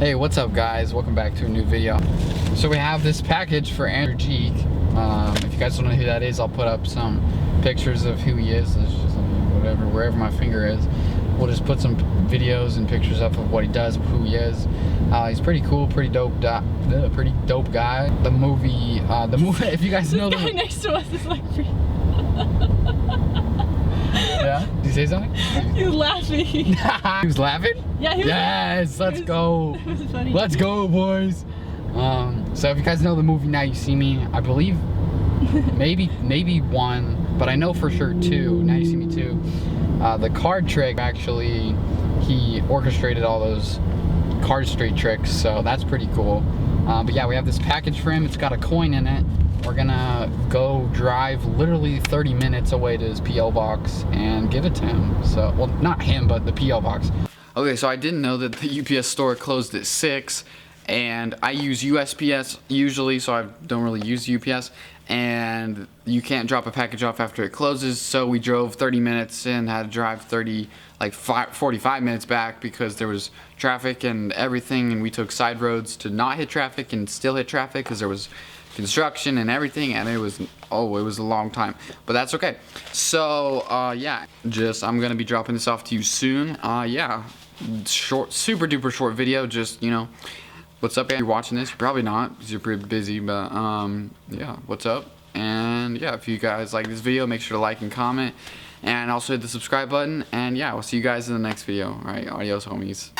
Hey, what's up guys? Welcome back to a new video. So we have this package for Andrei Jikh. If you guys don't know who that is, I'll put up some pictures of who he is. It's just whatever, wherever my finger is. We'll just put some videos and pictures up of what he does, who he is. He's pretty cool, pretty dope guy. The movie, if you guys know the guy next to us is like Yeah? Did you say something? He was laughing. He was laughing? Yeah, he was. Yes, let's go. It was funny. Let's go, boys. So if you guys know the movie Now You See Me, I believe maybe one, but I know for sure two. Now You See Me 2. The card trick, actually, he orchestrated all those card street tricks, so that's pretty cool. But yeah, we have this package for him. It's got a coin in it. We're gonna go drive literally 30 minutes away to his P.O. box and give it to him. So, well, not him, but the P.O. box. Okay, so I didn't know that the UPS store closed at 6, and I use USPS usually, so I don't really use UPS, and you can't drop a package off after it closes, so we drove 30 minutes and had to drive 45 minutes back because there was traffic and everything, and we took side roads to not hit traffic and still hit traffic because there was construction and everything, and it was a long time, but that's okay. So yeah, I'm gonna be dropping this off to you soon. Yeah, super duper short video, just, you know, what's up? If you're watching this, you're probably not because you're pretty busy, but yeah, what's up? And yeah, if you guys like this video, make sure to like and comment, and also hit the subscribe button, and yeah, we'll see you guys in the next video. All right, adios homies.